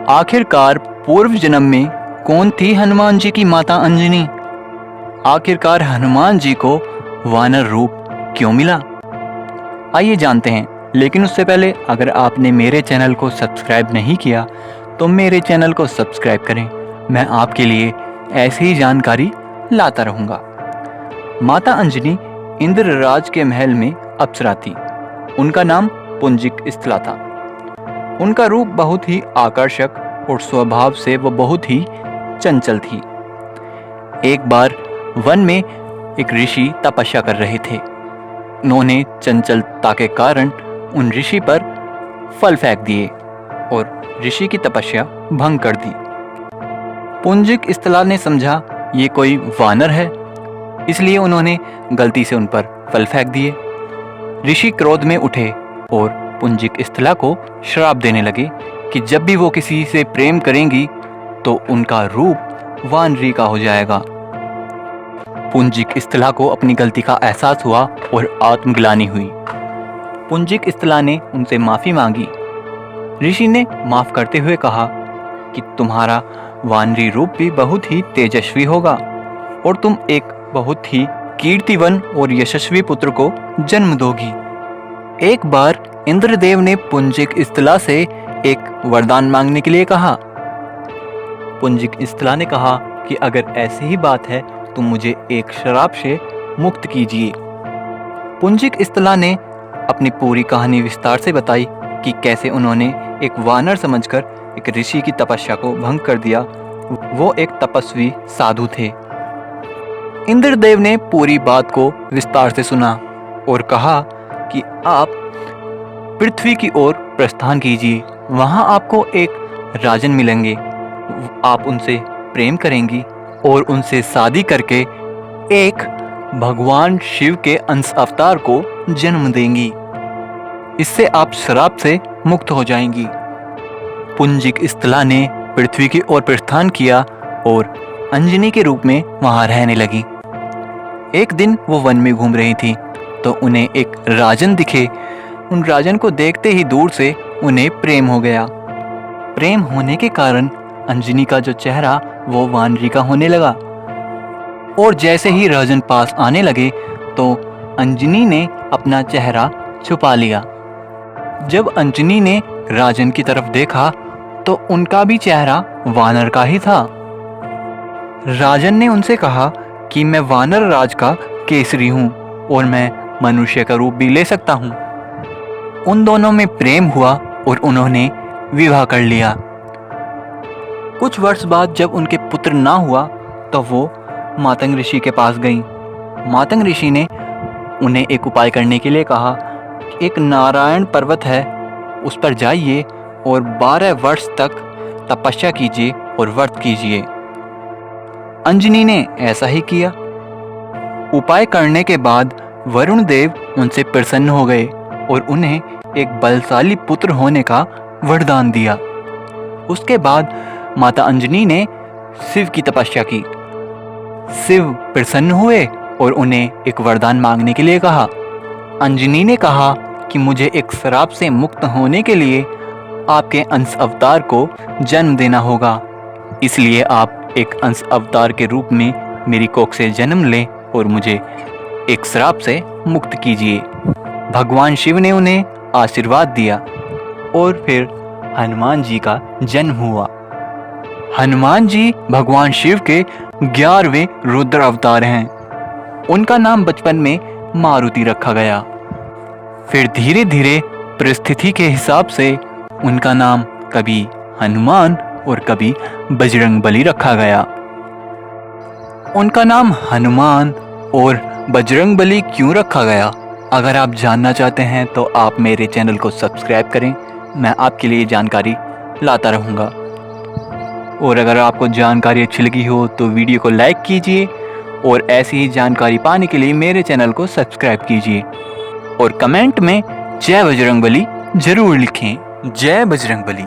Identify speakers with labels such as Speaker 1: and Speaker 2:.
Speaker 1: आखिरकार पूर्व जन्म में कौन थी हनुमान जी की माता अंजनी? आखिरकार हनुमान जी को वानर रूप क्यों मिला? आइए जानते हैं। लेकिन उससे पहले अगर आपने मेरे चैनल को सब्सक्राइब नहीं किया तो मेरे चैनल को सब्सक्राइब करें। मैं आपके लिए ऐसी ही जानकारी लाता रहूँगा। माता अंजनी इंद्रराज के महल में अप्सरा थी। उनका नाम पुंजिक स्थला था। उनका रूप बहुत ही आकर्षक और स्वभाव से वो बहुत ही चंचल थी। एक बार वन में एक ऋषि तपस्या कर रहे थे। उन्होंने चंचलता के कारण उन ऋषि पर फल फेंक दिए और ऋषि की तपस्या भंग कर दी। पुंजिक स्थला ने समझा ये कोई वानर है, इसलिए उन्होंने गलती से उन पर फल फेंक दिए। ऋषि क्रोध में उठे और पुंजिक स्थला को श्राप देने लगे कि जब भी वो किसी से प्रेम करेंगी तो उनका रूप वानरी का हो जाएगा। पुंजिक स्थला को अपनी गलती का एहसास हुआ और आत्मग्लानि हुई। पुंजिक स्थला ने उनसे माफ़ी मांगी। ऋषि ने माफ़ करते हुए कहा कि तुम्हारा वानरी रूप भी बहुत ही तेजस्वी होगा और तुम एक बहुत ही कीर्तिवन और यशस्वी पुत्र को जन्म दोगी। एक बार इंद्रदेव ने पुंजिक स्थला से एक वरदान मांगने के लिए कहा। पुंजिक स्थला ने कहा कि अगर ऐसी ही बात है तो मुझे एक श्राप से मुक्त कीजिए। पुंजिक स्थला ने अपनी पूरी कहानी विस्तार से बताई कि कैसे उन्होंने एक वानर समझकर एक ऋषि की तपस्या को भंग कर दिया। वो एक तपस्वी साधु थे। इंद्रदेव ने पूरी बात को विस्तार से सुना और कहा कि आप पृथ्वी की ओर प्रस्थान कीजिए। वहाँ आपको एक राजन मिलेंगे। आप उनसे प्रेम करेंगी और उनसे शादी करके एक भगवान शिव के अंश अवतार को जन्म देंगी। इससे आप श्राप से मुक्त हो जाएंगी। पुंजिक स्थला ने पृथ्वी की ओर प्रस्थान किया और अंजनी के रूप में वहां रहने लगी। एक दिन वो वन में घूम रही थी तो उन्हें एक राजन दिखे। उन राजन को देखते ही दूर से उन्हें प्रेम हो गया। प्रेम होने के कारण अंजनी का जो चेहरा वो वानरी का होने लगा और जैसे ही राजन पास आने लगे तो अंजनी ने अपना चेहरा छुपा लिया। जब अंजनी ने राजन की तरफ देखा तो उनका भी चेहरा वानर का ही था। राजन ने उनसे कहा कि मैं वानर राज का केसरी हूँ और मैं मनुष्य का रूप भी ले सकता हूँ। उन दोनों में प्रेम हुआ और उन्होंने विवाह कर लिया। कुछ वर्ष बाद जब उनके पुत्र ना हुआ तो वो मातंग ऋषि के पास गईं। मातंग ऋषि ने उन्हें एक उपाय करने के लिए कहा। एक नारायण पर्वत है, उस पर जाइए और 12 वर्ष तक तपस्या कीजिए और व्रत कीजिए। अंजनी ने ऐसा ही किया। उपाय करने के बाद वरुण देव उनसे प्रसन्न हो गए और उन्हें एक बलशाली पुत्र होने का वरदान दिया। उसके बाद माता अंजनी ने शिव की तपस्या की। शिव प्रसन्न हुए और उन्हें एक वरदान मांगने के लिए कहा। अंजनी ने कहा कि मुझे एक श्राप से मुक्त होने के लिए आपके अंश अवतार को जन्म देना होगा, इसलिए आप एक अंश अवतार के रूप में मेरी कोख से जन्म लें और मुझे एक श्राप से मुक्त कीजिए। भगवान शिव ने उन्हें आशीर्वाद दिया और फिर हनुमान जी का जन्म हुआ। हनुमान जी भगवान शिव के 11वें रुद्र अवतार हैं। उनका नाम बचपन में मारुति रखा गया। फिर धीरे धीरे परिस्थिति के हिसाब से उनका नाम कभी हनुमान और कभी बजरंगबली रखा गया। उनका नाम हनुमान और बजरंगबली क्यों रखा गया? अगर आप जानना चाहते हैं तो आप मेरे चैनल को सब्सक्राइब करें। मैं आपके लिए जानकारी लाता रहूँगा। और अगर आपको जानकारी अच्छी लगी हो तो वीडियो को लाइक कीजिए और ऐसी ही जानकारी पाने के लिए मेरे चैनल को सब्सक्राइब कीजिए और कमेंट में जय बजरंगबली जरूर लिखें। जय बजरंगबली।